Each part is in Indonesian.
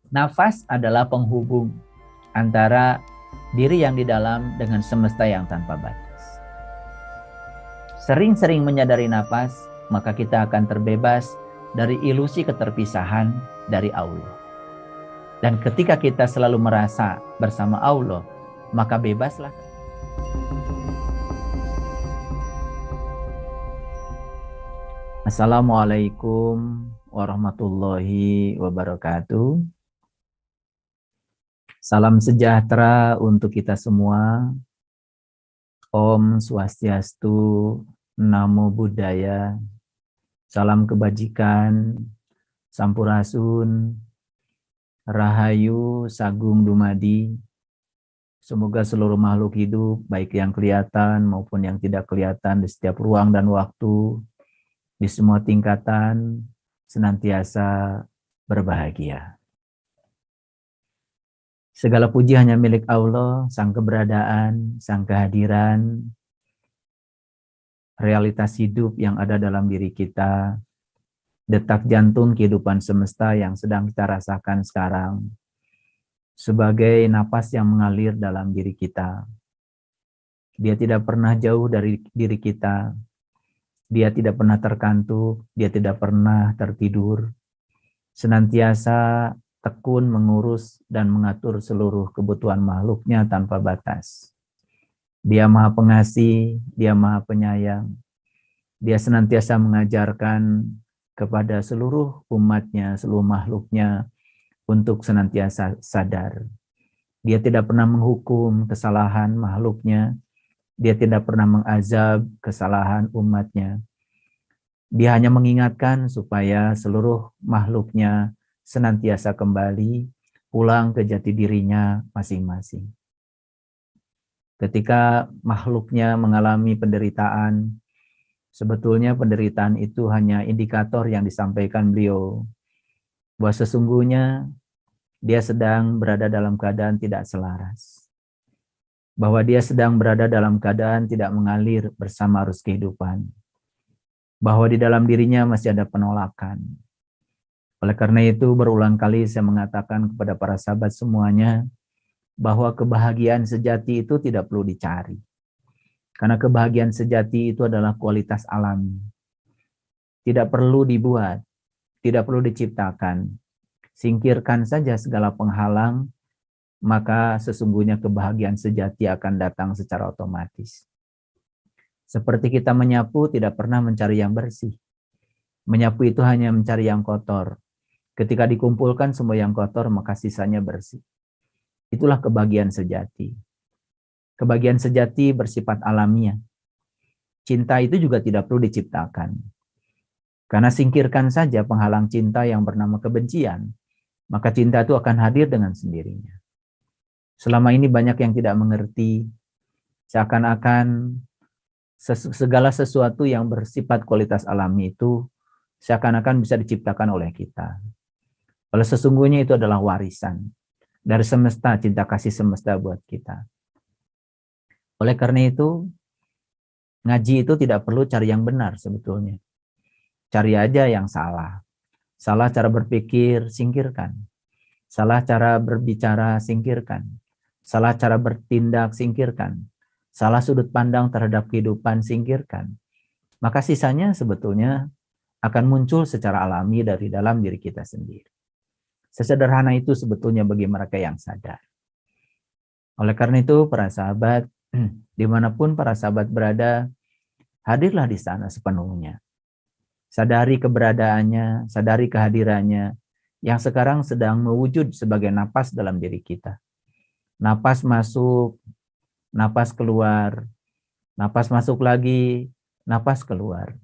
Nafas adalah penghubung antara diri yang di dalam dengan semesta yang tanpa batas. Sering-sering menyadari nafas, maka kita akan terbebas dari ilusi keterpisahan dari Allah. Dan ketika kita selalu merasa bersama Allah, maka bebaslah. Assalamualaikum warahmatullahi wabarakatuh. Salam sejahtera untuk kita semua. Om Swastiastu, Namo Buddhaya, salam kebajikan, Sampurasun, Rahayu, Sagung Dumadi. Semoga seluruh makhluk hidup, baik yang kelihatan maupun yang tidak kelihatan di setiap ruang dan waktu, di semua tingkatan, senantiasa berbahagia. Segala puji hanya milik Allah, Sang keberadaan, Sang kehadiran, realitas hidup yang ada dalam diri kita, detak jantung kehidupan semesta yang sedang kita rasakan sekarang, sebagai napas yang mengalir dalam diri kita. Dia tidak pernah jauh dari diri kita, dia tidak pernah terkantuk, dia tidak pernah tertidur, senantiasa tekun mengurus dan mengatur seluruh kebutuhan makhluknya tanpa batas. Dia Maha Pengasih, Dia Maha Penyayang. Dia senantiasa mengajarkan kepada seluruh umatnya, seluruh makhluknya untuk senantiasa sadar. Dia tidak pernah menghukum kesalahan makhluknya. Dia tidak pernah mengazab kesalahan umatnya. Dia hanya mengingatkan supaya seluruh makhluknya senantiasa kembali pulang ke jati dirinya masing-masing. Ketika makhluknya mengalami penderitaan, sebetulnya penderitaan itu hanya indikator yang disampaikan beliau, bahwa sesungguhnya dia sedang berada dalam keadaan tidak selaras. Bahwa dia sedang berada dalam keadaan tidak mengalir bersama arus kehidupan. Bahwa di dalam dirinya masih ada penolakan. Oleh karena itu berulang kali saya mengatakan kepada para sahabat semuanya bahwa kebahagiaan sejati itu tidak perlu dicari. Karena kebahagiaan sejati itu adalah kualitas alami. Tidak perlu dibuat, tidak perlu diciptakan. Singkirkan saja segala penghalang, maka sesungguhnya kebahagiaan sejati akan datang secara otomatis. Seperti kita menyapu tidak pernah mencari yang bersih. Menyapu itu hanya mencari yang kotor. Ketika dikumpulkan semua yang kotor, maka sisanya bersih. Itulah kebahagiaan sejati. Kebahagiaan sejati bersifat alamiah. Cinta itu juga tidak perlu diciptakan. Karena singkirkan saja penghalang cinta yang bernama kebencian, maka cinta itu akan hadir dengan sendirinya. Selama ini banyak yang tidak mengerti, seakan-akan segala sesuatu yang bersifat kualitas alami itu seakan-akan bisa diciptakan oleh kita. Oleh sesungguhnya itu adalah warisan dari semesta, cinta kasih semesta buat kita. Oleh karena itu, ngaji itu tidak perlu cari yang benar sebetulnya. Cari aja yang salah. Salah cara berpikir, singkirkan. Salah cara berbicara, singkirkan. Salah cara bertindak, singkirkan. Salah sudut pandang terhadap kehidupan, singkirkan. Maka sisanya sebetulnya akan muncul secara alami dari dalam diri kita sendiri. Sesederhana itu sebetulnya bagi mereka yang sadar. Oleh karena itu, para sahabat, dimanapun para sahabat berada, hadirlah di sana sepenuhnya. Sadari keberadaannya, sadari kehadirannya, yang sekarang sedang mewujud sebagai napas dalam diri kita. Napas masuk, napas keluar, napas masuk lagi, napas keluar.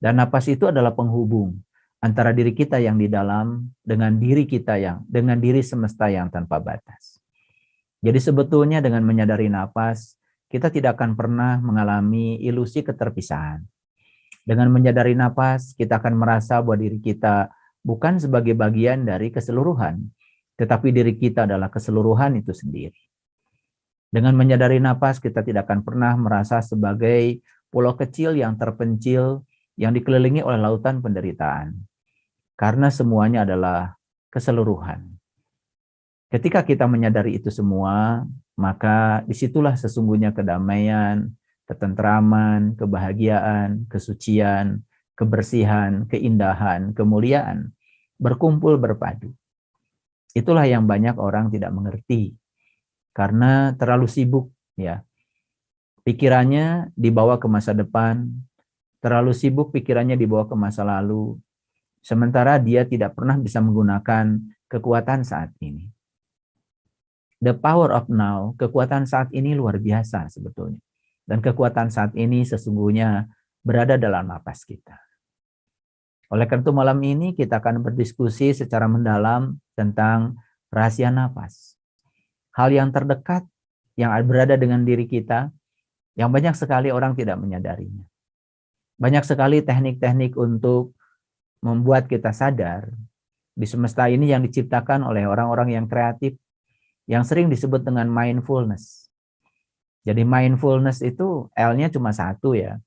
Dan napas itu adalah penghubung antara diri kita yang di dalam dengan diri kita dengan diri semesta yang tanpa batas. Jadi sebetulnya dengan menyadari napas, kita tidak akan pernah mengalami ilusi keterpisahan. Dengan menyadari napas, kita akan merasa bahwa diri kita bukan sebagai bagian dari keseluruhan, tetapi diri kita adalah keseluruhan itu sendiri. Dengan menyadari napas, kita tidak akan pernah merasa sebagai pulau kecil yang terpencil, yang dikelilingi oleh lautan penderitaan. Karena semuanya adalah keseluruhan. Ketika kita menyadari itu semua, maka disitulah sesungguhnya kedamaian, ketentraman, kebahagiaan, kesucian, kebersihan, keindahan, kemuliaan berkumpul berpadu. Itulah yang banyak orang tidak mengerti karena terlalu sibuk, ya. Pikirannya dibawa ke masa depan, terlalu sibuk pikirannya dibawa ke masa lalu, sementara dia tidak pernah bisa menggunakan kekuatan saat ini. The power of now, kekuatan saat ini luar biasa sebetulnya. Dan kekuatan saat ini sesungguhnya berada dalam napas kita. Oleh karena itu malam ini kita akan berdiskusi secara mendalam tentang rahasia napas. Hal yang terdekat yang berada dengan diri kita, yang banyak sekali orang tidak menyadarinya. Banyak sekali teknik-teknik untuk membuat kita sadar di semesta ini yang diciptakan oleh orang-orang yang kreatif, yang sering disebut dengan mindfulness. Jadi mindfulness itu L-nya cuma satu ya.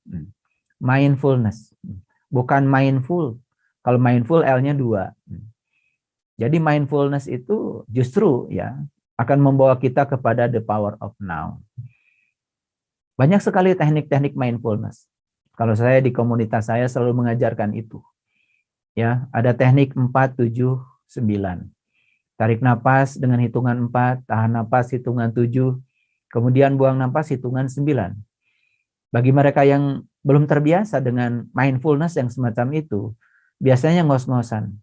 Mindfulness. Bukan mindful. Kalau mindful L-nya 2. Jadi mindfulness itu justru ya akan membawa kita kepada the power of now. Banyak sekali teknik-teknik mindfulness. Kalau saya di komunitas saya selalu mengajarkan itu. Ya, ada teknik 4, 7, 9. Tarik napas dengan hitungan 4, tahan napas hitungan 7, kemudian buang napas hitungan 9. Bagi mereka yang belum terbiasa dengan mindfulness yang semacam itu, biasanya ngos-ngosan.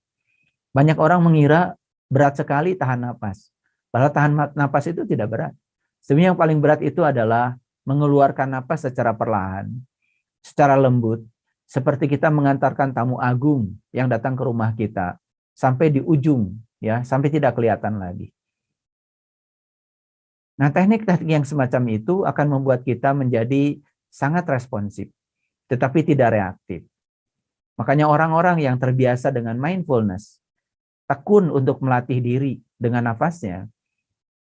Banyak orang mengira berat sekali tahan napas. Padahal tahan napas itu tidak berat. Sebenarnya yang paling berat itu adalah mengeluarkan napas secara perlahan, secara lembut, seperti kita mengantarkan tamu agung yang datang ke rumah kita sampai di ujung, ya, sampai tidak kelihatan lagi. Nah, teknik-teknik yang semacam itu akan membuat kita menjadi sangat responsif, tetapi tidak reaktif. Makanya orang-orang yang terbiasa dengan mindfulness, tekun untuk melatih diri dengan nafasnya,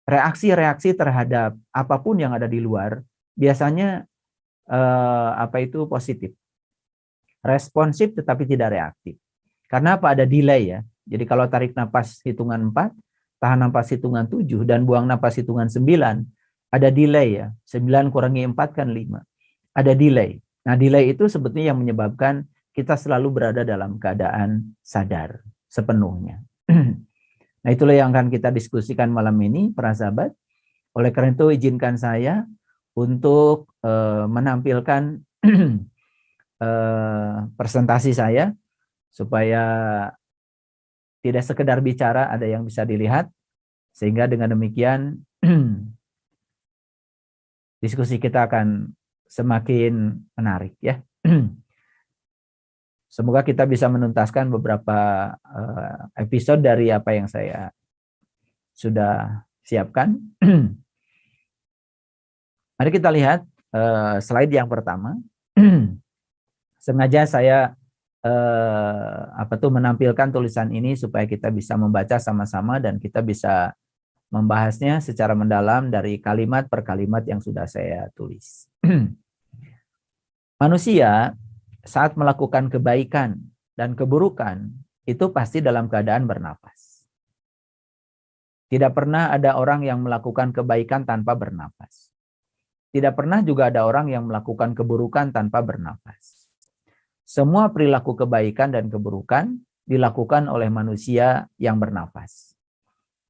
reaksi-reaksi terhadap apapun yang ada di luar, biasanya positif. Responsif tetapi tidak reaktif. Karena apa? Ada delay ya. Jadi kalau tarik napas hitungan 4, tahan napas hitungan 7, dan buang napas hitungan 9, ada delay ya. 9 kurangi 4 kan 5. Ada delay. Nah, delay itu sebetulnya yang menyebabkan kita selalu berada dalam keadaan sadar sepenuhnya. Nah, itulah yang akan kita diskusikan malam ini, para sahabat. Oleh karena itu, izinkan saya untuk menampilkan presentasi saya, supaya tidak sekedar bicara, ada yang bisa dilihat, sehingga dengan demikian diskusi kita akan semakin menarik ya. Semoga kita bisa menuntaskan beberapa episode dari apa yang saya sudah siapkan. Mari kita lihat slide yang pertama. Sengaja saya menampilkan tulisan ini supaya kita bisa membaca sama-sama dan kita bisa membahasnya secara mendalam dari kalimat per kalimat yang sudah saya tulis. Manusia saat melakukan kebaikan dan keburukan itu pasti dalam keadaan bernapas. Tidak pernah ada orang yang melakukan kebaikan tanpa bernapas. Tidak pernah juga ada orang yang melakukan keburukan tanpa bernapas. Semua perilaku kebaikan dan keburukan dilakukan oleh manusia yang bernapas.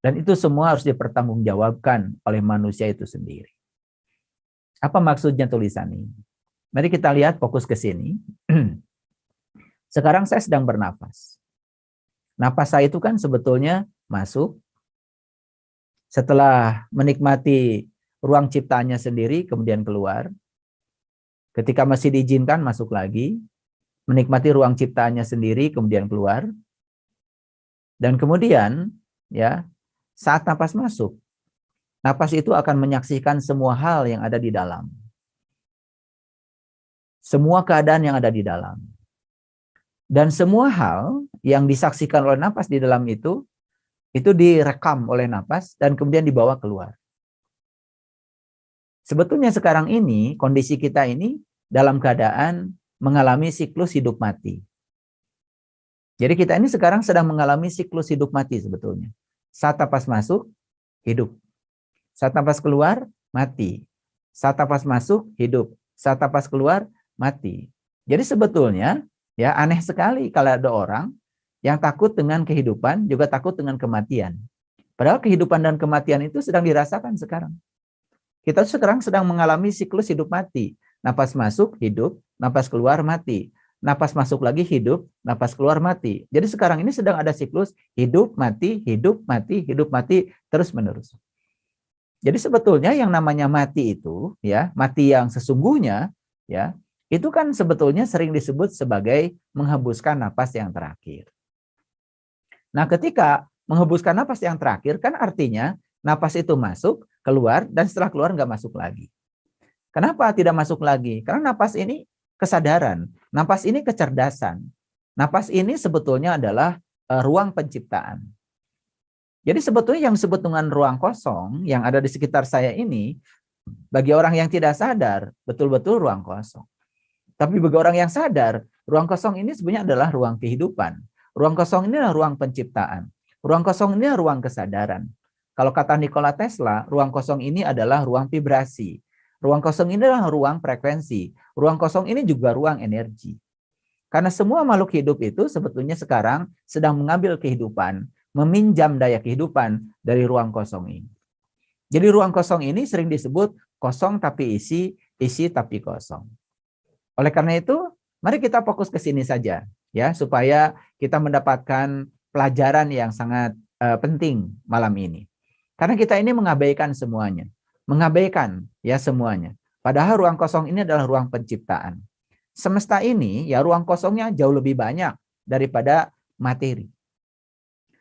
Dan itu semua harus dipertanggungjawabkan oleh manusia itu sendiri. Apa maksudnya tulisan ini? Mari kita lihat, fokus ke sini. Sekarang saya sedang bernapas. Napas saya itu kan sebetulnya masuk. Setelah menikmati ruang ciptaannya sendiri, kemudian keluar. Ketika masih diizinkan, masuk lagi. Menikmati ruang ciptaannya sendiri, kemudian keluar. Dan kemudian, ya, saat napas masuk, napas itu akan menyaksikan semua hal yang ada di dalam. Semua keadaan yang ada di dalam. Dan semua hal yang disaksikan oleh napas di dalam itu direkam oleh napas dan kemudian dibawa keluar. Sebetulnya sekarang ini, kondisi kita ini dalam keadaan mengalami siklus hidup mati. Jadi kita ini sekarang sedang mengalami siklus hidup mati sebetulnya. Saat napas masuk, hidup. Saat napas keluar, mati. Saat napas masuk, hidup. Saat napas keluar, mati. Jadi sebetulnya ya aneh sekali kalau ada orang yang takut dengan kehidupan, juga takut dengan kematian. Padahal kehidupan dan kematian itu sedang dirasakan sekarang. Kita sekarang sedang mengalami siklus hidup mati. Napas masuk, hidup. Napas keluar, mati. Napas masuk lagi, hidup. Napas keluar, mati. Jadi sekarang ini sedang ada siklus hidup, mati, hidup, mati, terus menerus. Jadi sebetulnya yang namanya mati itu, ya, mati yang sesungguhnya, ya, itu kan sebetulnya sering disebut sebagai menghembuskan napas yang terakhir. Nah, ketika menghembuskan napas yang terakhir, kan artinya napas itu masuk, keluar, dan setelah keluar nggak masuk lagi. Kenapa tidak masuk lagi? Karena napas ini kesadaran, napas ini kecerdasan. Napas ini sebetulnya adalah ruang penciptaan. Jadi sebetulnya yang disebut dengan ruang kosong yang ada di sekitar saya ini, bagi orang yang tidak sadar, betul-betul ruang kosong. Tapi bagi orang yang sadar, ruang kosong ini sebenarnya adalah ruang kehidupan. Ruang kosong ini adalah ruang penciptaan. Ruang kosong ini adalah ruang kesadaran. Kalau kata Nikola Tesla, ruang kosong ini adalah ruang vibrasi. Ruang kosong ini adalah ruang frekuensi. Ruang kosong ini juga ruang energi. Karena semua makhluk hidup itu sebetulnya sekarang sedang mengambil kehidupan, meminjam daya kehidupan dari ruang kosong ini. Jadi ruang kosong ini sering disebut kosong tapi isi, isi tapi kosong. Oleh karena itu, mari kita fokus ke sini saja, ya, supaya kita mendapatkan pelajaran yang sangat penting malam ini. Karena kita ini mengabaikan semuanya, mengabaikan ya semuanya. Padahal ruang kosong ini adalah ruang penciptaan. Semesta ini, ya, ruang kosongnya jauh lebih banyak daripada materi.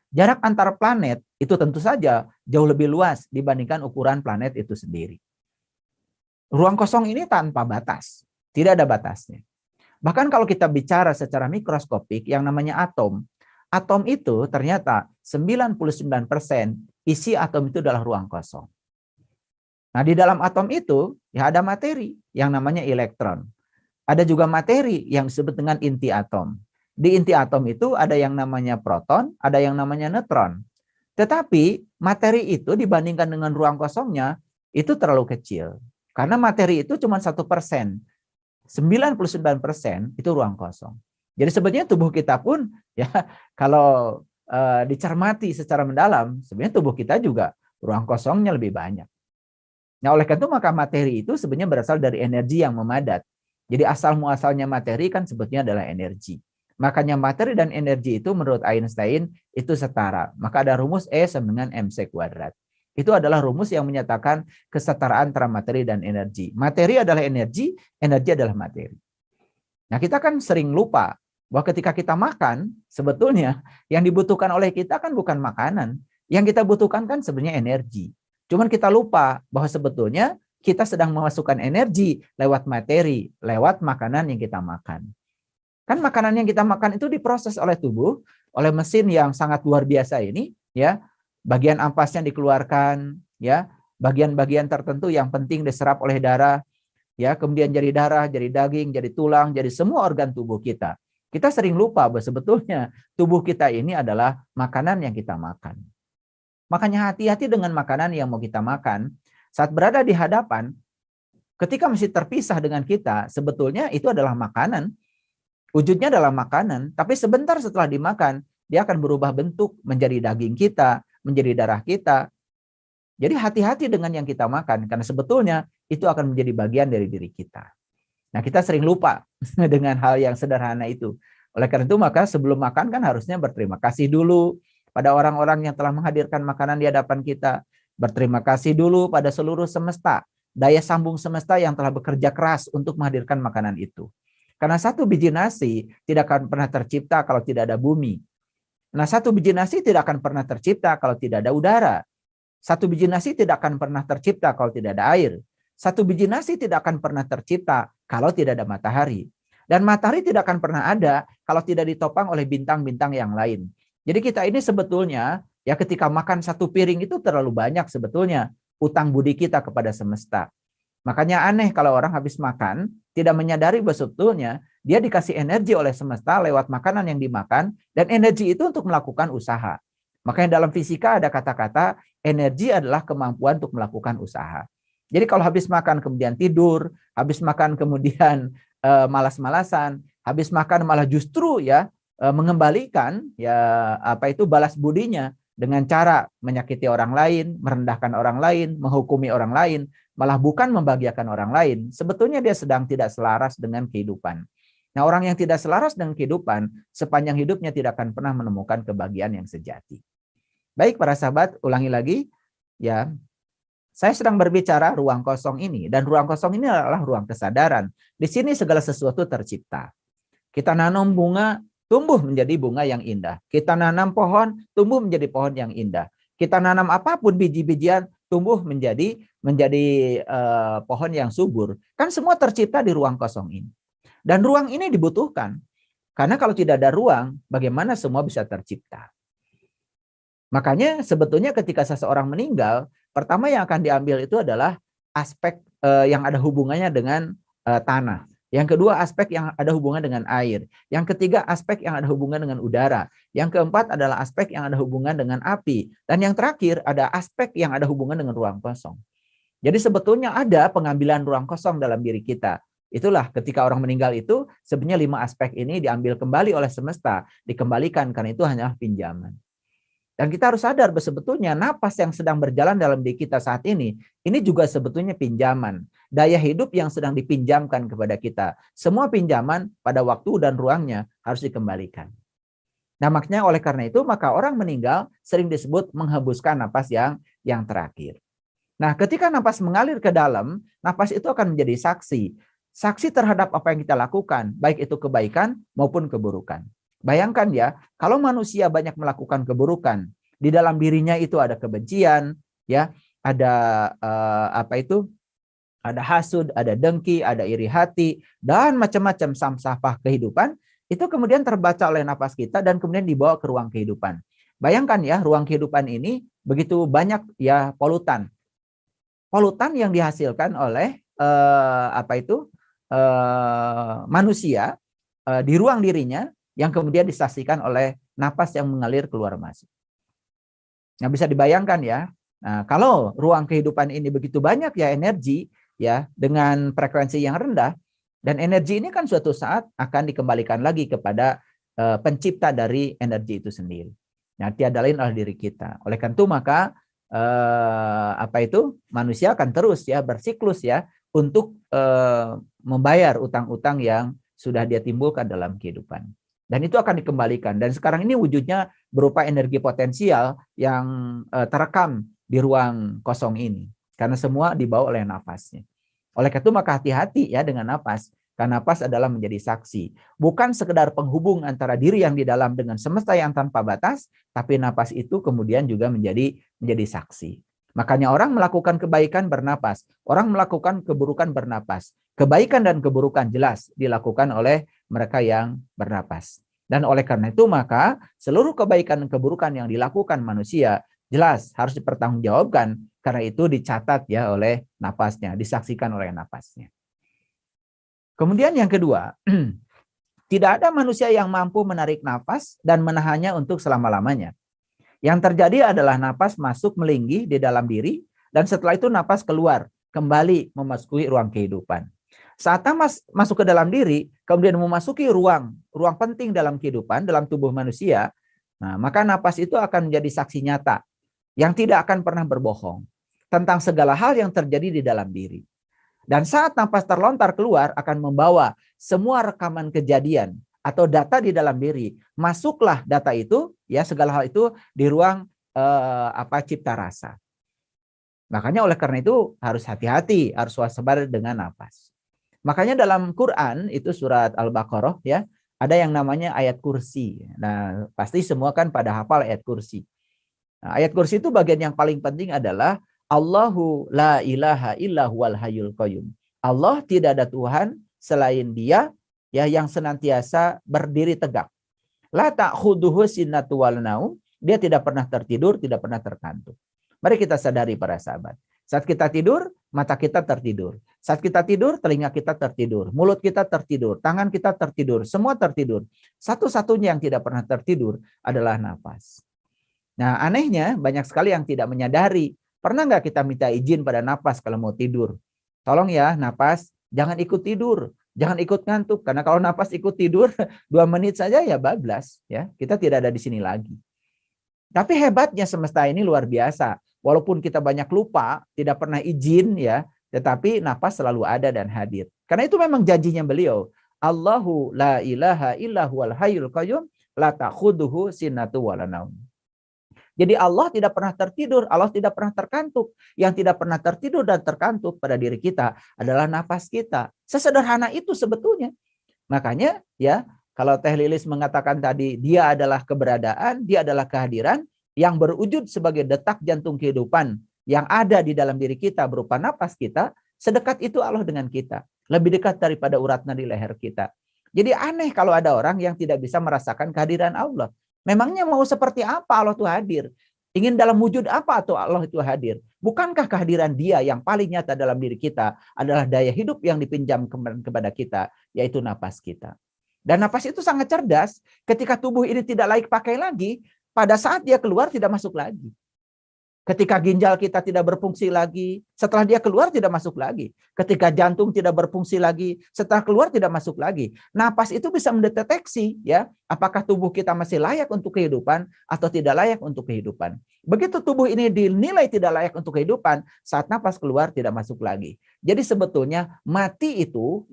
Jarak antar planet itu tentu saja jauh lebih luas dibandingkan ukuran planet itu sendiri. Ruang kosong ini tanpa batas, tidak ada batasnya. Bahkan kalau kita bicara secara mikroskopik yang namanya atom, atom itu ternyata 99% isi atom itu adalah ruang kosong. Nah, di dalam atom itu ya ada materi yang namanya elektron. Ada juga materi yang disebut dengan inti atom. Di inti atom itu ada yang namanya proton, ada yang namanya neutron. Tetapi materi itu dibandingkan dengan ruang kosongnya itu terlalu kecil. Karena materi itu cuma 1%. 99% itu ruang kosong. Jadi sebetulnya tubuh kita pun ya kalau dicermati secara mendalam, sebenarnya tubuh kita juga ruang kosongnya lebih banyak. Nah, oleh karena itu maka materi itu sebenarnya berasal dari energi yang memadat. Jadi asal muasalnya materi kan sebetulnya adalah energi. Makanya materi dan energi itu menurut Einstein itu setara. Maka ada rumus E sama dengan mc². Itu adalah rumus yang menyatakan kesetaraan antara materi dan energi. Materi adalah energi, energi adalah materi. Nah, kita kan sering lupa bahwa ketika kita makan, sebetulnya yang dibutuhkan oleh kita kan bukan makanan. Yang kita butuhkan kan sebenarnya energi. Cuman kita lupa bahwa sebetulnya kita sedang memasukkan energi lewat materi, lewat makanan yang kita makan. Kan makanan yang kita makan itu diproses oleh tubuh, oleh mesin yang sangat luar biasa ini, ya. Bagian ampasnya dikeluarkan, ya. Bagian-bagian tertentu yang penting diserap oleh darah, ya. Kemudian jadi darah, jadi daging, jadi tulang, jadi semua organ tubuh kita. Kita sering lupa bahwa sebetulnya tubuh kita ini adalah makanan yang kita makan. Makanya hati-hati dengan makanan yang mau kita makan. Saat berada di hadapan, ketika masih terpisah dengan kita, sebetulnya itu adalah makanan. Wujudnya adalah makanan, tapi sebentar setelah dimakan, dia akan berubah bentuk menjadi daging kita, menjadi darah kita. Jadi hati-hati dengan yang kita makan, karena sebetulnya itu akan menjadi bagian dari diri kita. Nah, kita sering lupa dengan hal yang sederhana itu. Oleh karena itu, maka sebelum makan kan harusnya berterima kasih dulu pada orang-orang yang telah menghadirkan makanan di hadapan kita. Berterima kasih dulu pada seluruh semesta, daya sambung semesta yang telah bekerja keras untuk menghadirkan makanan itu. Karena satu biji nasi tidak akan pernah tercipta kalau tidak ada bumi. Nah, satu biji nasi tidak akan pernah tercipta kalau tidak ada udara. Satu biji nasi tidak akan pernah tercipta kalau tidak ada air. Satu biji nasi tidak akan pernah tercipta kalau tidak ada matahari. Dan matahari tidak akan pernah ada kalau tidak ditopang oleh bintang-bintang yang lain. Jadi kita ini sebetulnya, ya ketika makan satu piring itu terlalu banyak sebetulnya utang budi kita kepada semesta. Makanya aneh kalau orang habis makan, tidak menyadari bahwa sebetulnya dia dikasih energi oleh semesta lewat makanan yang dimakan, dan energi itu untuk melakukan usaha. Makanya dalam fisika ada kata-kata energi adalah kemampuan untuk melakukan usaha. Jadi kalau habis makan kemudian tidur, habis makan kemudian malas-malasan, habis makan malah justru ya mengembalikan ya apa itu balas budinya dengan cara menyakiti orang lain, merendahkan orang lain, menghukumi orang lain, malah bukan membahagiakan orang lain. Sebetulnya dia sedang tidak selaras dengan kehidupan. Nah, orang yang tidak selaras dengan kehidupan sepanjang hidupnya tidak akan pernah menemukan kebahagiaan yang sejati. Baik para sahabat, ulangi lagi ya. Saya sedang berbicara ruang kosong ini, dan ruang kosong ini adalah ruang kesadaran. Di sini segala sesuatu tercipta. Kita nanam bunga, tumbuh menjadi bunga yang indah. Kita nanam pohon, tumbuh menjadi pohon yang indah. Kita nanam apapun biji-bijian, tumbuh menjadi pohon yang subur. Kan semua tercipta di ruang kosong ini. Dan ruang ini dibutuhkan. Karena kalau tidak ada ruang, bagaimana semua bisa tercipta? Makanya sebetulnya ketika seseorang meninggal, pertama yang akan diambil itu adalah aspek yang ada hubungannya dengan tanah. Yang kedua, aspek yang ada hubungan dengan air. Yang ketiga, aspek yang ada hubungan dengan udara. Yang keempat adalah aspek yang ada hubungan dengan api. Dan yang terakhir, ada aspek yang ada hubungan dengan ruang kosong. Jadi sebetulnya ada pengambilan ruang kosong dalam diri kita. Itulah ketika orang meninggal itu, sebenarnya 5 aspek ini diambil kembali oleh semesta, dikembalikan karena itu hanyalah pinjaman. Dan kita harus sadar bahwa sebetulnya napas yang sedang berjalan dalam diri kita saat ini juga sebetulnya pinjaman. Daya hidup yang sedang dipinjamkan kepada kita. Semua pinjaman pada waktu dan ruangnya harus dikembalikan. Nah, makanya oleh karena itu, maka orang meninggal sering disebut menghembuskan napas yang terakhir. Nah, ketika napas mengalir ke dalam, napas itu akan menjadi saksi. Saksi terhadap apa yang kita lakukan, baik itu kebaikan maupun keburukan. Bayangkan ya, kalau manusia banyak melakukan keburukan, di dalam dirinya itu ada kebencian, ya, ada ada hasud, ada dengki, ada iri hati, dan macam-macam sampah kehidupan, itu kemudian terbaca oleh napas kita dan kemudian dibawa ke ruang kehidupan. Bayangkan ya, ruang kehidupan ini begitu banyak ya polutan. Polutan yang dihasilkan oleh manusia di ruang dirinya, yang kemudian disaksikan oleh napas yang mengalir keluar masuk. Nah, bisa dibayangkan ya. Nah, kalau ruang kehidupan ini begitu banyak ya energi ya dengan frekuensi yang rendah, dan energi ini kan suatu saat akan dikembalikan lagi kepada pencipta dari energi itu sendiri. Nah, tiada lain adalah diri kita. Oleh karena itu maka manusia akan terus ya bersiklus ya untuk membayar utang-utang yang sudah dia timbulkan dalam kehidupan. Dan itu akan dikembalikan. Dan sekarang ini wujudnya berupa energi potensial yang terekam di ruang kosong ini. Karena semua dibawa oleh napasnya. Oleh karena itu maka hati-hati ya dengan napas. Karena napas adalah menjadi saksi. Bukan sekedar penghubung antara diri yang di dalam dengan semesta yang tanpa batas. Tapi napas itu kemudian juga menjadi saksi. Makanya orang melakukan kebaikan bernapas. Orang melakukan keburukan bernapas. Kebaikan dan keburukan jelas dilakukan oleh mereka yang bernapas. Dan oleh karena itu maka seluruh kebaikan dan keburukan yang dilakukan manusia jelas harus dipertanggungjawabkan, karena itu dicatat ya oleh napasnya, disaksikan oleh napasnya. Kemudian yang kedua, tidak ada manusia yang mampu menarik napas dan menahannya untuk selama-lamanya. Yang terjadi adalah napas masuk melinggi di dalam diri, dan setelah itu napas keluar, kembali memasuki ruang kehidupan. Saat napas masuk ke dalam diri, kemudian memasuki ruang penting dalam kehidupan, dalam tubuh manusia, nah, maka napas itu akan menjadi saksi nyata, yang tidak akan pernah berbohong, tentang segala hal yang terjadi di dalam diri. Dan saat napas terlontar keluar, akan membawa semua rekaman kejadian, atau data di dalam diri. Masuklah data itu, ya segala hal itu di ruang cipta rasa. Makanya oleh karena itu harus hati-hati, harus waspada dengan napas. Makanya dalam Quran itu surat Al-Baqarah ya, ada yang namanya ayat kursi. Nah, pasti semua kan pada hafal ayat kursi. Nah, ayat kursi itu bagian yang paling penting adalah Allahu la ilaha illa huwal hayyul qayyum. Allah tidak ada Tuhan selain Dia ya yang senantiasa berdiri tegak. La ta'khuduhu sinatu wal naum. Dia tidak pernah tertidur, tidak pernah terkantuk. Mari kita sadari para sahabat. Saat kita tidur, mata kita tertidur. Saat kita tidur, telinga kita tertidur. Mulut kita tertidur. Tangan kita tertidur. Semua tertidur. Satu-satunya yang tidak pernah tertidur adalah nafas. Nah, anehnya banyak sekali yang tidak menyadari. Pernah nggak kita minta izin pada napas kalau mau tidur? Tolong ya, napas, jangan ikut tidur, jangan ikut ngantuk. Karena kalau napas ikut tidur 2 menit saja ya bablas, ya kita tidak ada di sini lagi. Tapi hebatnya semesta ini luar biasa. Walaupun kita banyak lupa, tidak pernah izin ya, tetapi napas selalu ada dan hadir. Karena itu memang janjinya beliau. Allahu la ilaha illa huwal hayyul qayyum la ta'khudhuhu sinatu wa la naum. Jadi Allah tidak pernah tertidur, Allah tidak pernah terkantuk. Yang tidak pernah tertidur dan terkantuk pada diri kita adalah nafas kita. Sesederhana itu sebetulnya. Makanya ya, kalau Teh Lilis mengatakan tadi dia adalah keberadaan, dia adalah kehadiran yang berwujud sebagai detak jantung kehidupan yang ada di dalam diri kita berupa nafas kita, sedekat itu Allah dengan kita. Lebih dekat daripada urat nadi leher kita. Jadi aneh kalau ada orang yang tidak bisa merasakan kehadiran Allah. Memangnya mau seperti apa Allah itu hadir? Ingin dalam wujud apa atau Allah itu hadir? Bukankah kehadiran dia yang paling nyata dalam diri kita adalah daya hidup yang dipinjam kepada kita, yaitu napas kita. Dan napas itu sangat cerdas. Ketika tubuh ini tidak layak pakai lagi, pada saat dia keluar tidak masuk lagi. Ketika ginjal kita tidak berfungsi lagi, setelah dia keluar tidak masuk lagi. Ketika jantung tidak berfungsi lagi, setelah keluar tidak masuk lagi. Napas itu bisa mendeteksi ya, apakah tubuh kita masih layak untuk kehidupan atau tidak layak untuk kehidupan. Begitu tubuh ini dinilai tidak layak untuk kehidupan, saat napas keluar tidak masuk lagi. Jadi sebetulnya mati itu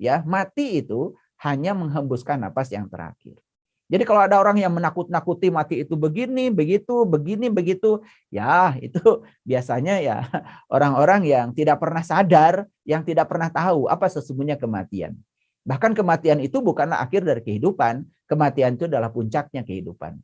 hanya menghembuskan napas yang terakhir. Jadi kalau ada orang yang menakut-nakuti mati itu begini, begitu, begini, begitu, ya itu biasanya ya orang-orang yang tidak pernah sadar, yang tidak pernah tahu apa sesungguhnya kematian. Bahkan kematian itu bukanlah akhir dari kehidupan, kematian itu adalah puncaknya kehidupan.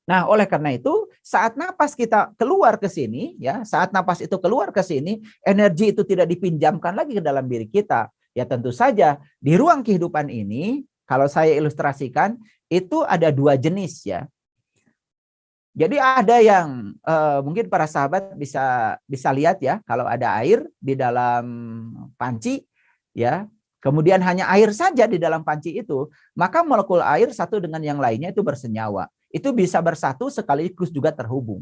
Nah, oleh karena itu, saat napas kita keluar ke sini, ya, saat napas itu keluar ke sini, energi itu tidak dipinjamkan lagi ke dalam diri kita. Ya tentu saja di ruang kehidupan ini, kalau saya ilustrasikan, itu ada 2 jenis ya. Jadi ada yang mungkin para sahabat bisa lihat ya, kalau ada air di dalam panci, ya, kemudian hanya air saja di dalam panci itu, maka molekul air satu dengan yang lainnya itu bersenyawa. Itu bisa bersatu sekaligus juga terhubung.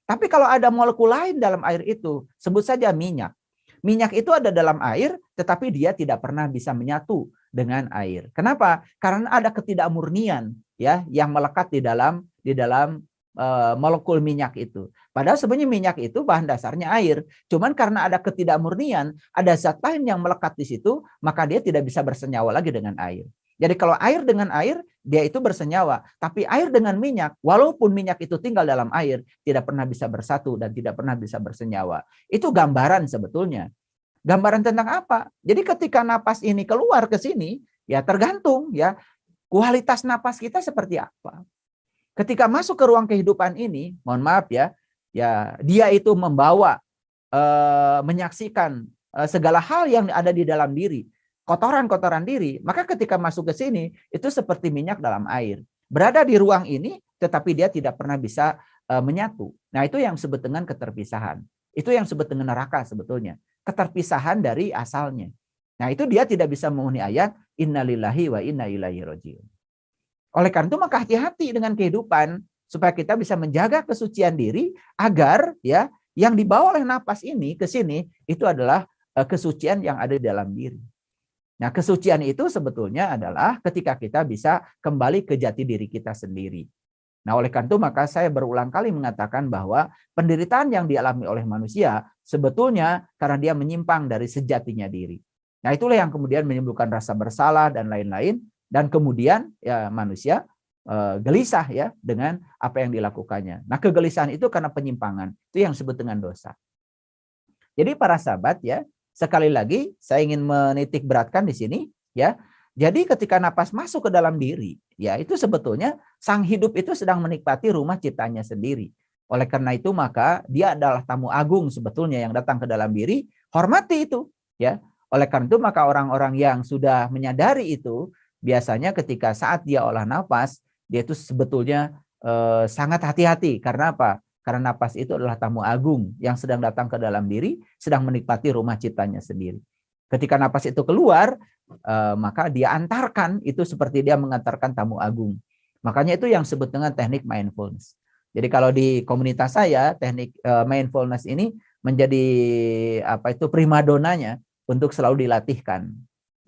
Tapi kalau ada molekul lain dalam air itu, sebut saja minyak. Minyak itu ada dalam air, tetapi dia tidak pernah bisa menyatu dengan air. Kenapa? Karena ada ketidakmurnian ya yang melekat di dalam molekul minyak itu. Padahal sebenarnya minyak itu bahan dasarnya air. Cuman karena ada ketidakmurnian, ada zat lain yang melekat di situ, maka dia tidak bisa bersenyawa lagi dengan air. Jadi kalau air dengan air, dia itu bersenyawa. Tapi air dengan minyak, walaupun minyak itu tinggal dalam air, tidak pernah bisa bersatu dan tidak pernah bisa bersenyawa. Itu gambaran sebetulnya. Gambaran tentang apa? Jadi ketika napas ini keluar ke sini, ya tergantung ya kualitas napas kita seperti apa. Ketika masuk ke ruang kehidupan ini, mohon maaf ya, dia itu membawa, menyaksikan segala hal yang ada di dalam diri, kotoran-kotoran diri, maka ketika masuk ke sini, itu seperti minyak dalam air. Berada di ruang ini, tetapi dia tidak pernah bisa menyatu. Nah itu yang disebut dengan keterpisahan. Itu yang disebut dengan neraka sebetulnya. Keterpisahan dari asalnya. Nah itu dia tidak bisa memenuhi ayat, innalillahi wa inna ilaihi rajiun. Oleh karena itu maka hati-hati dengan kehidupan supaya kita bisa menjaga kesucian diri agar ya yang dibawa oleh napas ini ke sini itu adalah kesucian yang ada di dalam diri. Nah, kesucian itu sebetulnya adalah ketika kita bisa kembali ke jati diri kita sendiri. Nah, oleh karena itu maka saya berulang kali mengatakan bahwa penderitaan yang dialami oleh manusia sebetulnya karena dia menyimpang dari sejatinya diri. Nah, itulah yang kemudian menimbulkan rasa bersalah dan lain-lain. Dan kemudian ya manusia gelisah ya dengan apa yang dilakukannya. Nah kegelisahan itu karena penyimpangan. Itu yang disebut dengan dosa. Jadi para sahabat ya, sekali lagi saya ingin menitik beratkan di sini ya. Jadi ketika napas masuk ke dalam diri, ya itu sebetulnya sang hidup itu sedang menikmati rumah ciptanya sendiri. Oleh karena itu maka dia adalah tamu agung sebetulnya yang datang ke dalam diri, hormati itu ya. Oleh karena itu maka orang-orang yang sudah menyadari itu biasanya ketika saat dia olah nafas, dia itu sebetulnya sangat hati-hati. Karena apa? Karena nafas itu adalah tamu agung yang sedang datang ke dalam diri, sedang menikmati rumah ciptanya sendiri. Ketika nafas itu keluar, maka dia antarkan, itu seperti dia mengantarkan tamu agung. Makanya itu yang disebut dengan teknik mindfulness. Jadi kalau di komunitas saya, teknik mindfulness ini menjadi primadonanya untuk selalu dilatihkan.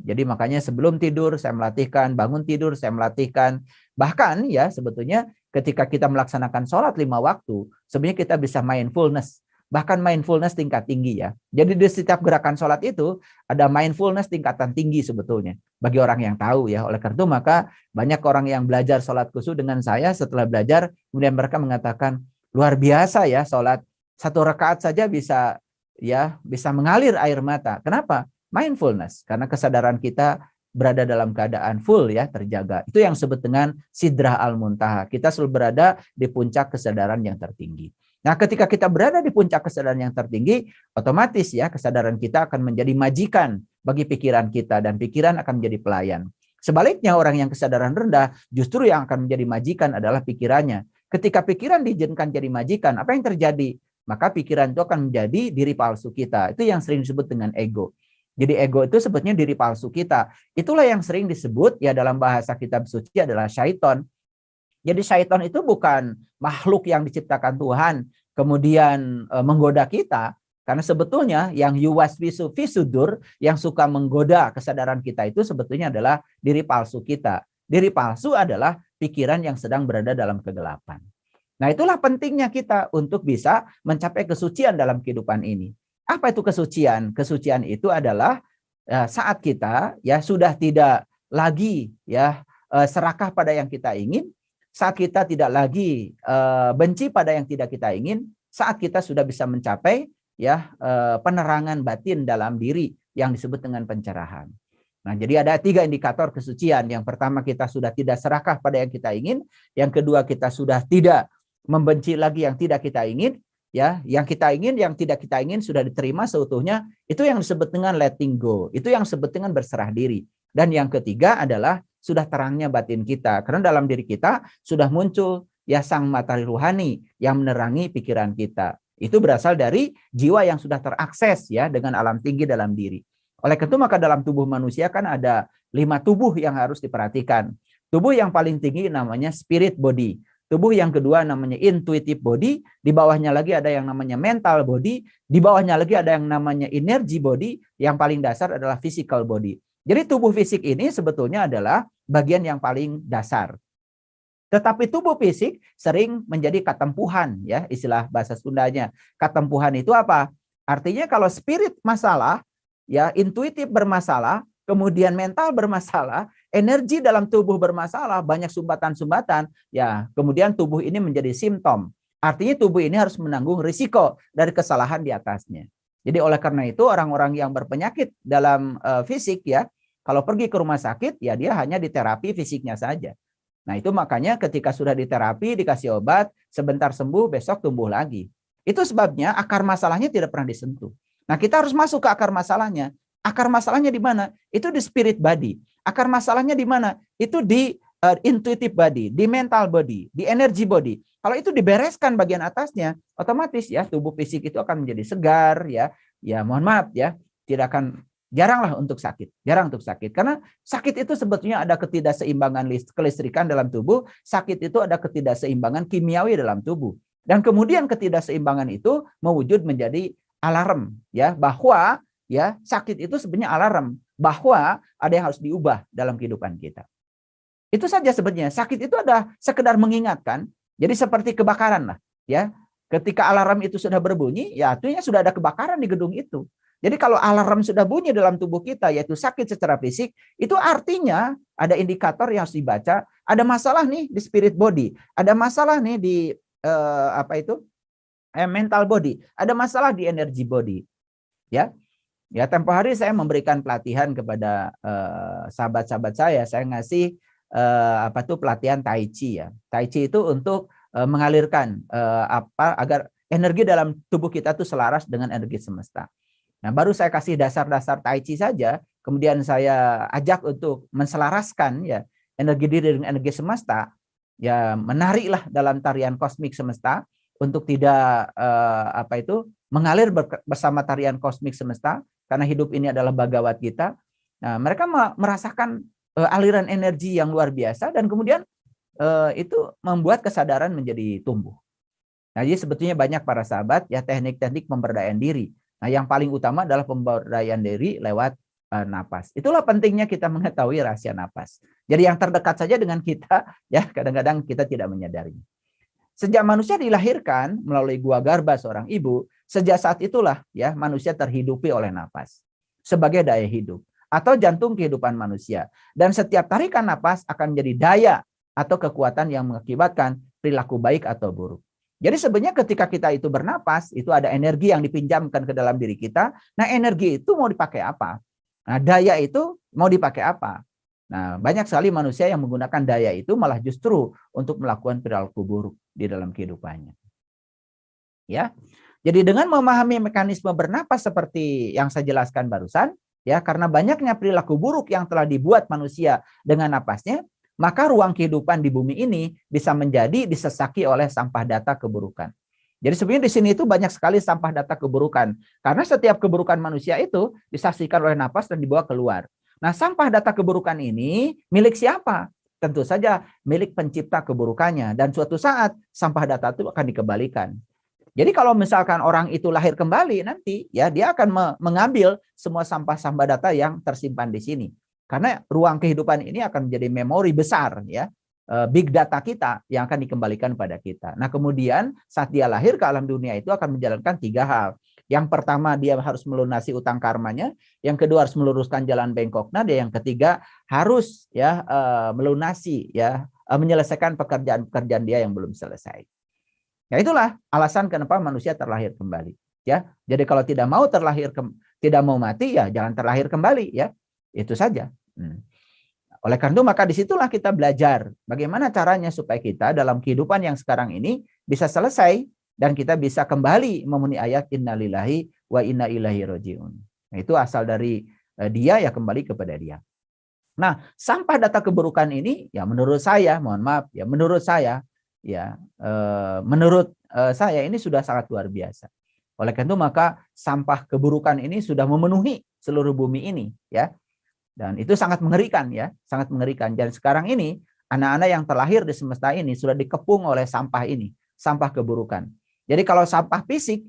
Jadi makanya sebelum tidur saya melatihkan, bangun tidur saya melatihkan. Bahkan ya sebetulnya ketika kita melaksanakan sholat 5 waktu, sebenarnya kita bisa mindfulness. Bahkan mindfulness tingkat tinggi ya. Jadi di setiap gerakan sholat itu ada mindfulness tingkatan tinggi sebetulnya. Bagi orang yang tahu ya. Oleh karena itu maka banyak orang yang belajar sholat khusyuk dengan saya, setelah belajar kemudian mereka mengatakan luar biasa ya sholat. 1 rakaat saja bisa mengalir air mata. Kenapa? Mindfulness. Karena kesadaran kita berada dalam keadaan full ya, terjaga. Itu yang disebut dengan sidrah al-muntaha. Kita selalu berada di puncak kesadaran yang tertinggi. Nah, ketika kita berada di puncak kesadaran yang tertinggi, otomatis ya kesadaran kita akan menjadi majikan bagi pikiran kita dan pikiran akan menjadi pelayan. Sebaliknya orang yang kesadaran rendah justru yang akan menjadi majikan adalah pikirannya. Ketika pikiran diizinkan jadi majikan, apa yang terjadi? Maka pikiran itu akan menjadi diri palsu kita. Itu yang sering disebut dengan ego. Jadi ego itu sebetulnya diri palsu kita. Itulah yang sering disebut ya dalam bahasa kitab suci adalah syaiton. Jadi syaitan itu bukan makhluk yang diciptakan Tuhan kemudian menggoda kita, karena sebetulnya yang yuwaswisu fisudur, yang suka menggoda kesadaran kita itu sebetulnya adalah diri palsu kita. Diri palsu adalah pikiran yang sedang berada dalam kegelapan. Nah, itulah pentingnya kita untuk bisa mencapai kesucian dalam kehidupan ini. Apa itu kesucian? Kesucian itu adalah saat kita ya sudah tidak lagi ya serakah pada yang kita ingin, saat kita tidak lagi benci pada yang tidak kita ingin, saat kita sudah bisa mencapai ya penerangan batin dalam diri yang disebut dengan pencerahan. Nah, jadi ada 3 indikator kesucian. Yang pertama, kita sudah tidak serakah pada yang kita ingin. Yang kedua, kita sudah tidak membenci lagi yang tidak kita ingin. Ya, yang kita ingin, yang tidak kita ingin sudah diterima seutuhnya. Itu yang disebut dengan letting go. Itu yang disebut dengan berserah diri. Dan yang ketiga adalah sudah terangnya batin kita. Karena dalam diri kita sudah muncul ya sang matahari ruhani yang menerangi pikiran kita. Itu berasal dari jiwa yang sudah terakses ya dengan alam tinggi dalam diri. Oleh karena itu maka dalam tubuh manusia kan ada 5 tubuh yang harus diperhatikan. Tubuh yang paling tinggi namanya spirit body. Tubuh yang kedua namanya intuitive body. Di bawahnya lagi ada yang namanya mental body. Di bawahnya lagi ada yang namanya energy body. Yang paling dasar adalah physical body. Jadi tubuh fisik ini sebetulnya adalah bagian yang paling dasar. Tetapi tubuh fisik sering menjadi katempuhan ya, istilah bahasa Sundanya. Katempuhan itu apa? Artinya kalau spirit masalah, ya intuitif bermasalah, kemudian mental bermasalah, energi dalam tubuh bermasalah, banyak sumbatan-sumbatan, ya kemudian tubuh ini menjadi simptom. Artinya tubuh ini harus menanggung risiko dari kesalahan di atasnya. Jadi oleh karena itu orang-orang yang berpenyakit dalam fisik ya, kalau pergi ke rumah sakit ya dia hanya diterapi fisiknya saja. Nah itu makanya ketika sudah diterapi, dikasih obat, sebentar sembuh, besok tumbuh lagi. Itu sebabnya akar masalahnya tidak pernah disentuh. Nah kita harus masuk ke akar masalahnya. Akar masalahnya di mana? Itu di spirit body. Akar masalahnya di mana? Itu di intuitive body, di mental body, di energy body. Kalau itu dibereskan bagian atasnya, otomatis ya tubuh fisik itu akan menjadi segar ya. Ya mohon maaf ya, jaranglah untuk sakit. Jarang untuk sakit. Karena sakit itu sebetulnya ada ketidakseimbangan kelistrikan dalam tubuh. Sakit itu ada ketidakseimbangan kimiawi dalam tubuh. Dan kemudian ketidakseimbangan itu mewujud menjadi alarm ya bahwa ya sakit itu sebenarnya alarm bahwa ada yang harus diubah dalam kehidupan kita. Itu saja sebenarnya. Sakit itu ada sekedar mengingatkan. Jadi seperti kebakaran lah ya. Ketika alarm itu sudah berbunyi, ya artinya sudah ada kebakaran di gedung itu. Jadi kalau alarm sudah bunyi dalam tubuh kita, yaitu sakit secara fisik, itu artinya ada indikator yang harus dibaca. Ada masalah nih di spirit body, ada masalah nih di mental body, ada masalah di energy body. Ya, tempo hari saya memberikan pelatihan kepada sahabat-sahabat saya ngasih pelatihan Tai Chi ya. Tai Chi itu untuk mengalirkan agar energi dalam tubuh kita itu selaras dengan energi semesta. Nah, baru saya kasih dasar-dasar Tai Chi saja, kemudian saya ajak untuk menselaraskan ya energi diri dengan energi semesta, ya menariklah dalam tarian kosmik semesta untuk tidak mengalir bersama tarian kosmik semesta, karena hidup ini adalah Bhagavad Gita. Nah, mereka merasakan aliran energi yang luar biasa dan kemudian itu membuat kesadaran menjadi tumbuh. Nah, jadi sebetulnya banyak para sahabat ya teknik-teknik pemberdayaan diri. Nah, yang paling utama adalah pemberdayaan diri lewat napas. Itulah pentingnya kita mengetahui rahasia napas. Jadi yang terdekat saja dengan kita, ya kadang-kadang kita tidak menyadari. Sejak manusia dilahirkan melalui gua garba seorang ibu, sejak saat itulah ya manusia terhidupi oleh napas sebagai daya hidup atau jantung kehidupan manusia. Dan setiap tarikan napas akan menjadi daya atau kekuatan yang mengakibatkan perilaku baik atau buruk. Jadi sebenarnya ketika kita itu bernapas, itu ada energi yang dipinjamkan ke dalam diri kita. Nah, energi itu mau dipakai apa? Nah, daya itu mau dipakai apa? Nah, banyak sekali manusia yang menggunakan daya itu malah justru untuk melakukan perilaku buruk di dalam kehidupannya. Ya. Jadi dengan memahami mekanisme bernapas seperti yang saya jelaskan barusan, ya, karena banyaknya perilaku buruk yang telah dibuat manusia dengan napasnya, maka ruang kehidupan di bumi ini bisa menjadi disesaki oleh sampah data keburukan. Jadi sebenarnya di sini itu banyak sekali sampah data keburukan. Karena setiap keburukan manusia itu disaksikan oleh napas dan dibawa keluar. Nah, sampah data keburukan ini milik siapa? Tentu saja milik pencipta keburukannya. Dan suatu saat sampah data itu akan dikembalikan. Jadi kalau misalkan orang itu lahir kembali nanti, ya dia akan mengambil semua sampah-sampah data yang tersimpan di sini. Karena ruang kehidupan ini akan menjadi memori besar, ya, big data kita yang akan dikembalikan pada kita. Nah, kemudian saat dia lahir ke alam dunia itu akan menjalankan 3 hal. Yang pertama, dia harus melunasi utang karmanya. Yang kedua, harus meluruskan jalan bengkoknya. Dan yang ketiga, harus ya melunasi, ya menyelesaikan pekerjaan-pekerjaan dia yang belum selesai. Ya itulah alasan kenapa manusia terlahir kembali. Ya, jadi kalau tidak mau tidak mau mati, ya jangan terlahir kembali, ya. Itu saja. Oleh karena itu maka disitulah kita belajar bagaimana caranya supaya kita dalam kehidupan yang sekarang ini bisa selesai dan kita bisa kembali memenuhi ayat innalillahi wa inna ilaihi rajiun. Nah, itu asal dari dia, ya kembali kepada dia. Nah, sampah data keburukan ini ya menurut saya, mohon maaf ya, menurut saya ini sudah sangat luar biasa. Oleh karena itu maka sampah keburukan ini sudah memenuhi seluruh bumi ini, ya. Dan itu sangat mengerikan, ya, sangat mengerikan. Dan sekarang ini anak-anak yang terlahir di semesta ini sudah dikepung oleh sampah ini, sampah keburukan. Jadi kalau sampah fisik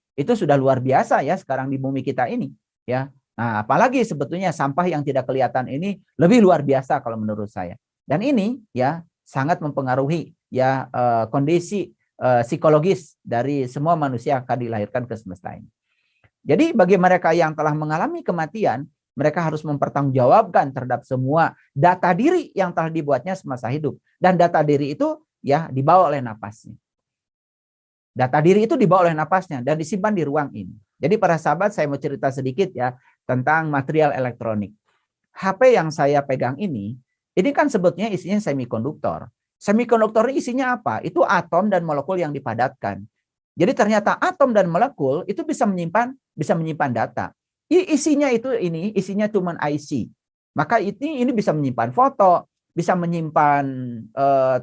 itu sudah luar biasa, ya, sekarang di bumi kita ini, ya. Nah, apalagi sebetulnya sampah yang tidak kelihatan ini lebih luar biasa kalau menurut saya. Dan ini ya sangat mempengaruhi ya kondisi psikologis dari semua manusia yang akan dilahirkan ke semesta ini. Jadi bagi mereka yang telah mengalami kematian, mereka harus mempertanggungjawabkan terhadap semua data diri yang telah dibuatnya semasa hidup. Dan data diri itu ya dibawa oleh napasnya. Data diri itu dibawa oleh napasnya dan disimpan di ruang ini. Jadi para sahabat, saya mau cerita sedikit ya tentang material elektronik. HP yang saya pegang ini kan sebetulnya isinya semikonduktor. Semikonduktor ini isinya apa? Itu atom dan molekul yang dipadatkan. Jadi ternyata atom dan molekul itu bisa menyimpan data. Isinya cuma IC. Maka ini bisa menyimpan foto, bisa menyimpan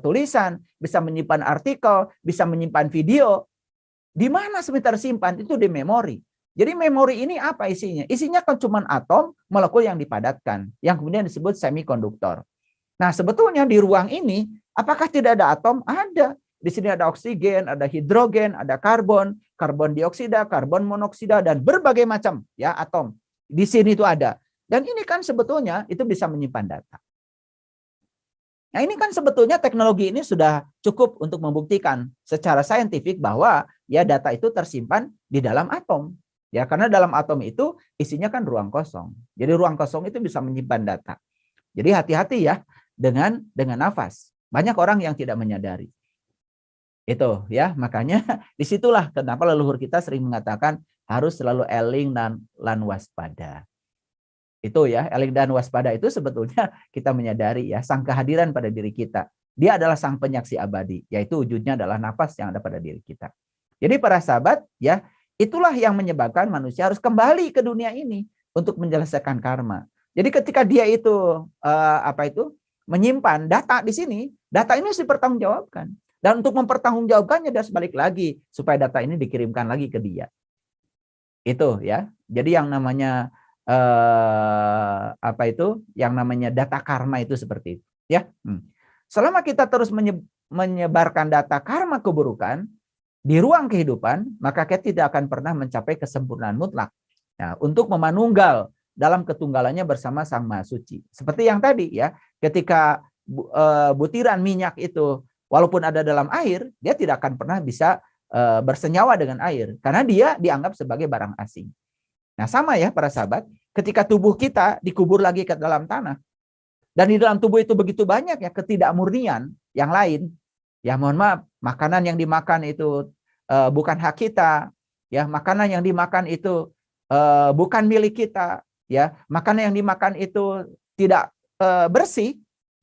tulisan, bisa menyimpan artikel, bisa menyimpan video. Di mana sebentar tersimpan? Itu di memori. Jadi memori ini apa isinya? Isinya kan cuma atom, molekul yang dipadatkan, yang kemudian disebut semikonduktor. Nah, sebetulnya di ruang ini, apakah tidak ada atom? Ada. Di sini ada oksigen, ada hidrogen, ada karbon, karbon dioksida, karbon monoksida, dan berbagai macam ya atom. Di sini itu ada. Dan ini kan sebetulnya itu bisa menyimpan data. Nah, ini kan sebetulnya teknologi ini sudah cukup untuk membuktikan secara saintifik bahwa ya data itu tersimpan di dalam atom. Ya, karena dalam atom itu isinya kan ruang kosong. Jadi ruang kosong itu bisa menyimpan data. Jadi hati-hati ya dengan nafas. Banyak orang yang tidak menyadari. Itu ya, makanya disitulah kenapa leluhur kita sering mengatakan harus selalu eling dan waspada. Itu ya, eling dan waspada itu sebetulnya kita menyadari ya sang kehadiran pada diri kita. Dia adalah sang penyaksi abadi, yaitu wujudnya adalah nafas yang ada pada diri kita. Jadi para sahabat ya, itulah yang menyebabkan manusia harus kembali ke dunia ini untuk menyelesaikan karma. Jadi ketika dia itu menyimpan data di sini, data ini harus dipertanggungjawabkan. Dan untuk mempertanggungjawabkannya dia harus balik lagi supaya data ini dikirimkan lagi ke dia. Itu ya. Jadi yang namanya yang namanya data karma itu seperti itu ya. Selama kita terus menyebarkan data karma keburukan di ruang kehidupan, maka kita tidak akan pernah mencapai kesempurnaan mutlak. Nah, untuk memanunggal dalam ketunggalannya bersama Sang Maha Suci. Seperti yang tadi ya, ketika butiran minyak itu walaupun ada dalam air, dia tidak akan pernah bisa bersenyawa dengan air karena dia dianggap sebagai barang asing. Nah, sama ya para sahabat, ketika tubuh kita dikubur lagi ke dalam tanah dan di dalam tubuh itu begitu banyak ya ketidakmurnian yang lain. Ya mohon maaf, makanan yang dimakan itu bukan hak kita, ya makanan yang dimakan itu bukan milik kita, ya makanan yang dimakan itu tidak bersih,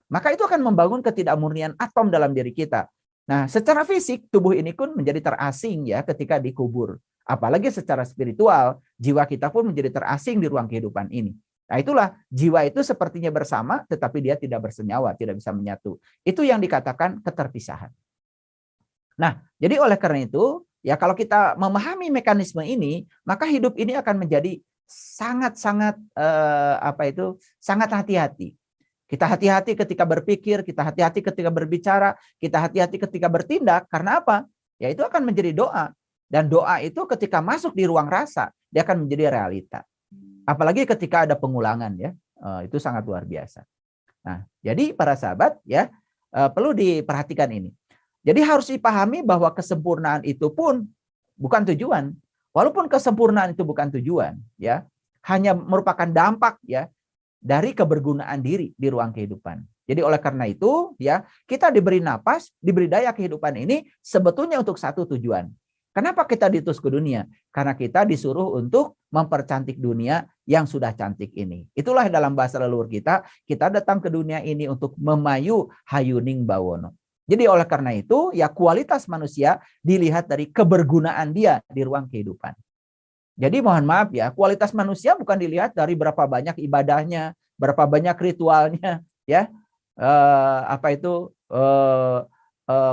maka itu akan membangun ketidakmurnian atom dalam diri kita. Nah, secara fisik tubuh ini pun menjadi terasing ya ketika dikubur. Apalagi secara spiritual, jiwa kita pun menjadi terasing di ruang kehidupan ini. Nah, itulah jiwa itu sepertinya bersama tetapi dia tidak bersenyawa, tidak bisa menyatu. Itu yang dikatakan keterpisahan. Nah, jadi oleh karena itu, ya kalau kita memahami mekanisme ini, maka hidup ini akan menjadi sangat-sangat sangat hati-hati. Kita hati-hati ketika berpikir, kita hati-hati ketika berbicara, kita hati-hati ketika bertindak. Karena apa? Ya itu akan menjadi doa. Dan doa itu ketika masuk di ruang rasa, dia akan menjadi realita. Apalagi ketika ada pengulangan ya, itu sangat luar biasa. Nah, jadi para sahabat ya perlu diperhatikan ini. Jadi harus dipahami bahwa kesempurnaan itu pun bukan tujuan. Walaupun kesempurnaan itu bukan tujuan, ya hanya merupakan dampak ya dari kebergunaan diri di ruang kehidupan. Jadi oleh karena itu ya kita diberi napas, diberi daya kehidupan ini sebetulnya untuk satu tujuan. Kenapa kita diutus ke dunia? Karena kita disuruh untuk mempercantik dunia yang sudah cantik ini. Itulah dalam bahasa leluhur kita datang ke dunia ini untuk memayu hayuning bawono. Jadi oleh karena itu ya kualitas manusia dilihat dari kebergunaan dia di ruang kehidupan. Jadi mohon maaf ya, kualitas manusia bukan dilihat dari berapa banyak ibadahnya, berapa banyak ritualnya, ya,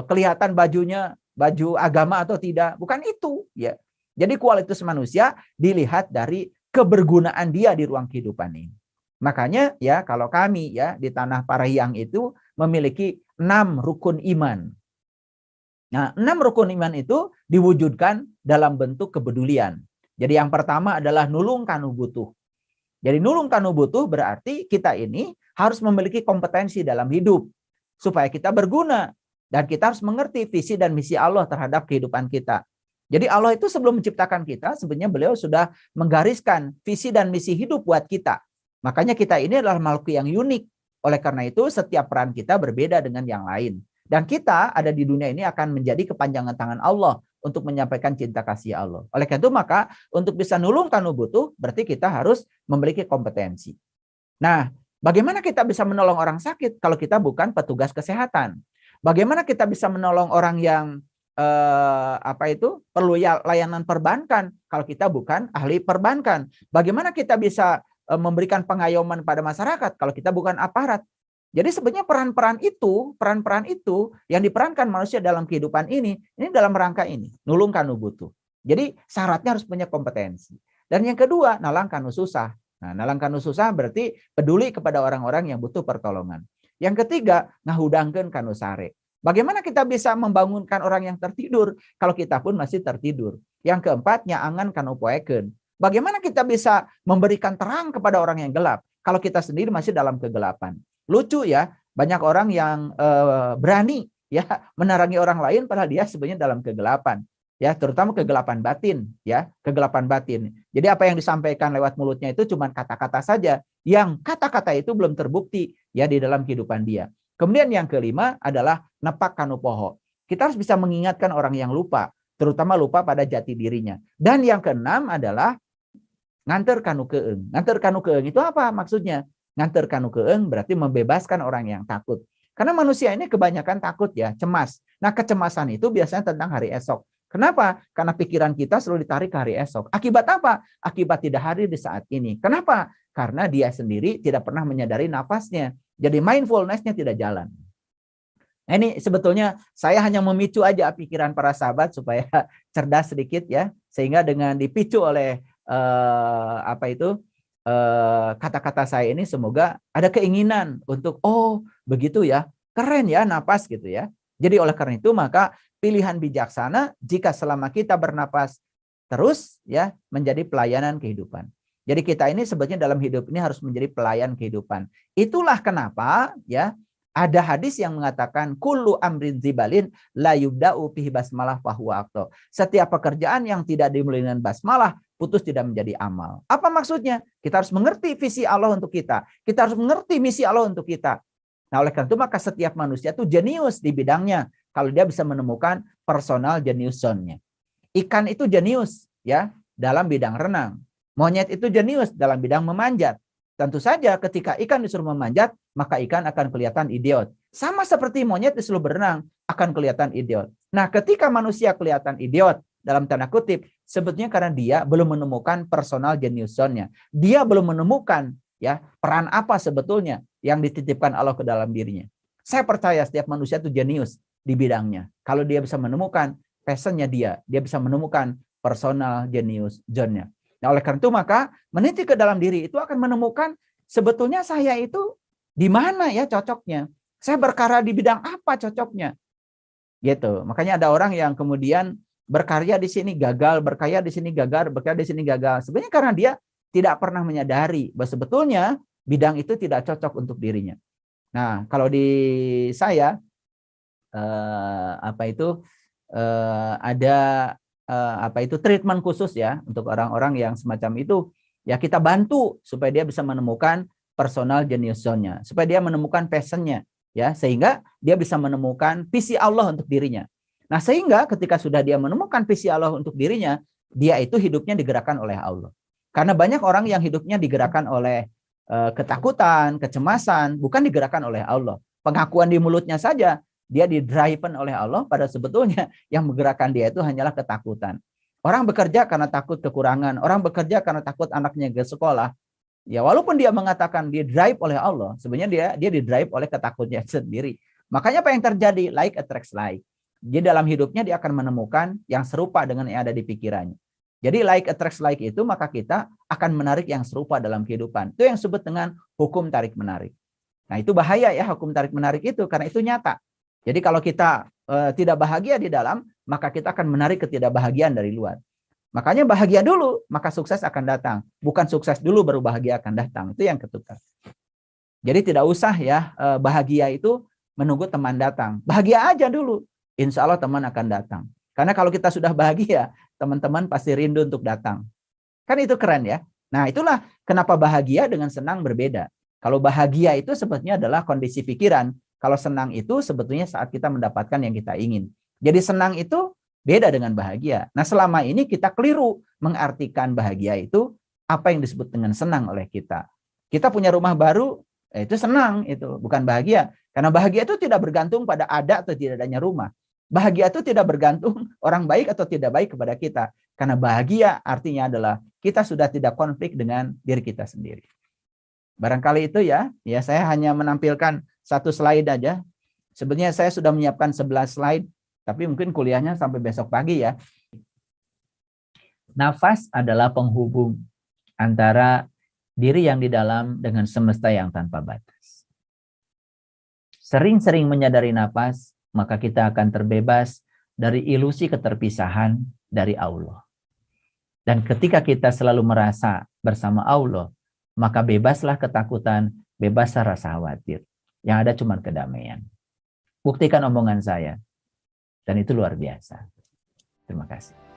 kelihatan bajunya, baju agama atau tidak, bukan itu, ya. Jadi kualitas manusia dilihat dari kebergunaan dia di ruang kehidupan ini. Makanya ya kalau kami ya di Tanah Parahiang itu memiliki 6 rukun iman. Nah, 6 rukun iman itu diwujudkan dalam bentuk kepedulian. Jadi yang pertama adalah nulung kanu butuh. Jadi nulung kanu butuh berarti kita ini harus memiliki kompetensi dalam hidup supaya kita berguna dan kita harus mengerti visi dan misi Allah terhadap kehidupan kita. Jadi Allah itu sebelum menciptakan kita sebenarnya beliau sudah menggariskan visi dan misi hidup buat kita. Makanya kita ini adalah makhluk yang unik. Oleh karena itu setiap peran kita berbeda dengan yang lain. Dan kita ada di dunia ini akan menjadi kepanjangan tangan Allah untuk menyampaikan cinta kasih Allah. Oleh karena itu maka untuk bisa nulung kanu butuh berarti kita harus memiliki kompetensi. Nah, bagaimana kita bisa menolong orang sakit kalau kita bukan petugas kesehatan? Bagaimana kita bisa menolong orang yang perlu layanan perbankan kalau kita bukan ahli perbankan? Bagaimana kita bisa memberikan pengayoman pada masyarakat kalau kita bukan aparat? Jadi sebenarnya peran-peran itu yang diperankan manusia dalam kehidupan ini dalam rangka ini, nulung kanu butuh. Jadi syaratnya harus punya kompetensi. Dan yang kedua, nalang kanu susah. Nah, nalang kanu susah berarti peduli kepada orang-orang yang butuh pertolongan. Yang ketiga, ngahudangkeun kanu sare. Bagaimana kita bisa membangunkan orang yang tertidur kalau kita pun masih tertidur? Yang keempat, nyaangan kanu poekeun. Bagaimana kita bisa memberikan terang kepada orang yang gelap kalau kita sendiri masih dalam kegelapan? Lucu ya, banyak orang yang berani ya menerangi orang lain padahal dia sebenarnya dalam kegelapan. Ya, terutama kegelapan batin, ya, kegelapan batin. Jadi apa yang disampaikan lewat mulutnya itu cuma kata-kata saja, yang kata-kata itu belum terbukti ya di dalam kehidupan dia. Kemudian yang kelima adalah nepak kanu poho. Kita harus bisa mengingatkan orang yang lupa, terutama lupa pada jati dirinya. Dan yang keenam adalah nganter kanu keeng. Nganter kanu keeng itu apa maksudnya? Nganter kanu keeng berarti membebaskan orang yang takut. Karena manusia ini kebanyakan takut ya, cemas. Nah, kecemasan itu biasanya tentang hari esok. Kenapa? Karena pikiran kita selalu ditarik ke hari esok. Akibat apa? Akibat tidak hadir di saat ini. Kenapa? Karena dia sendiri tidak pernah menyadari nafasnya. Jadi mindfulness-nya tidak jalan. Nah, ini sebetulnya saya hanya memicu aja pikiran para sahabat supaya cerdas sedikit ya. Sehingga dengan dipicu oleh kata-kata saya ini semoga ada keinginan untuk begitu ya, keren ya napas gitu ya. Jadi oleh karena itu maka pilihan bijaksana jika selama kita bernapas terus ya menjadi pelayanan kehidupan. Jadi kita ini sebetulnya dalam hidup ini harus menjadi pelayan kehidupan. Itulah kenapa ya ada hadis yang mengatakan kullu amrin zibalin la yubda'u bihi basmalah fahuwa aqta. Setiap pekerjaan yang tidak dimulai dengan basmalah putus tidak menjadi amal. Apa maksudnya? Kita harus mengerti visi Allah untuk kita. Kita harus mengerti misi Allah untuk kita. Nah, oleh karena itu maka setiap manusia itu jenius di bidangnya kalau dia bisa menemukan personal genius zone-nya. Ikan itu jenius ya dalam bidang renang. Monyet itu jenius dalam bidang memanjat. Tentu saja ketika ikan disuruh memanjat, maka ikan akan kelihatan idiot. Sama seperti monyet disuruh berenang, akan kelihatan idiot. Nah, ketika manusia kelihatan idiot, dalam tanda kutip, sebetulnya karena dia belum menemukan personal genius zone-nya. Dia belum menemukan ya peran apa sebetulnya yang dititipkan Allah ke dalam dirinya. Saya percaya setiap manusia itu jenius di bidangnya. Kalau dia bisa menemukan passion-nya dia bisa menemukan personal genius zone-nya. Nah, oleh karena itu maka meniti ke dalam diri itu akan menemukan sebetulnya saya itu di mana ya cocoknya. Saya berkarya di bidang apa cocoknya. Gitu. Makanya ada orang yang kemudian berkarya di sini gagal, berkarya di sini gagal, berkarya di sini gagal. Sebenarnya karena dia tidak pernah menyadari bahwa sebetulnya bidang itu tidak cocok untuk dirinya. Nah, kalau di saya ada treatment khusus ya untuk orang-orang yang semacam itu, ya kita bantu supaya dia bisa menemukan personal genius zone-nya, supaya dia menemukan passion-nya ya, sehingga dia bisa menemukan visi Allah untuk dirinya. Nah, sehingga ketika sudah dia menemukan visi Allah untuk dirinya, dia itu hidupnya digerakkan oleh Allah. Karena banyak orang yang hidupnya digerakkan oleh ketakutan, kecemasan, bukan digerakkan oleh Allah. Pengakuan di mulutnya saja dia di-driven oleh Allah, pada sebetulnya yang menggerakkan dia itu hanyalah ketakutan. Orang bekerja karena takut kekurangan, orang bekerja karena takut anaknya ke sekolah. Ya walaupun dia mengatakan dia drive oleh Allah, sebenarnya dia di-drive oleh ketakutannya sendiri. Makanya apa yang terjadi? Like attracts like. Jadi dalam hidupnya dia akan menemukan yang serupa dengan yang ada di pikirannya. Jadi like attracts like itu, maka kita akan menarik yang serupa dalam kehidupan. Itu yang disebut dengan hukum tarik-menarik. Nah itu bahaya ya hukum tarik-menarik itu, karena itu nyata. Jadi kalau kita tidak bahagia di dalam, maka kita akan menarik ketidakbahagiaan dari luar. Makanya bahagia dulu, maka sukses akan datang. Bukan sukses dulu baru bahagia akan datang. Itu yang ketukar. Jadi tidak usah ya bahagia itu menunggu teman datang. Bahagia aja dulu. Insya Allah teman akan datang. Karena kalau kita sudah bahagia, teman-teman pasti rindu untuk datang. Kan itu keren ya. Nah itulah kenapa bahagia dengan senang berbeda. Kalau bahagia itu sebetulnya adalah kondisi pikiran. Kalau senang itu sebetulnya saat kita mendapatkan yang kita ingin. Jadi senang itu beda dengan bahagia. Nah selama ini kita keliru mengartikan bahagia itu apa yang disebut dengan senang oleh kita. Kita punya rumah baru, itu senang, itu bukan bahagia. Karena bahagia itu tidak bergantung pada ada atau tidak adanya rumah. Bahagia itu tidak bergantung orang baik atau tidak baik kepada kita. Karena bahagia artinya adalah kita sudah tidak konflik dengan diri kita sendiri. Barangkali itu ya saya hanya menampilkan satu slide aja. Sebenarnya saya sudah menyiapkan 11 slide, tapi mungkin kuliahnya sampai besok pagi ya. Nafas adalah penghubung antara diri yang di dalam dengan semesta yang tanpa batas. Sering-sering menyadari nafas, maka kita akan terbebas dari ilusi keterpisahan dari Allah. Dan ketika kita selalu merasa bersama Allah, maka bebaslah ketakutan, bebaslah rasa khawatir. Yang ada cuma kedamaian. Buktikan omongan saya. Dan itu luar biasa. Terima kasih.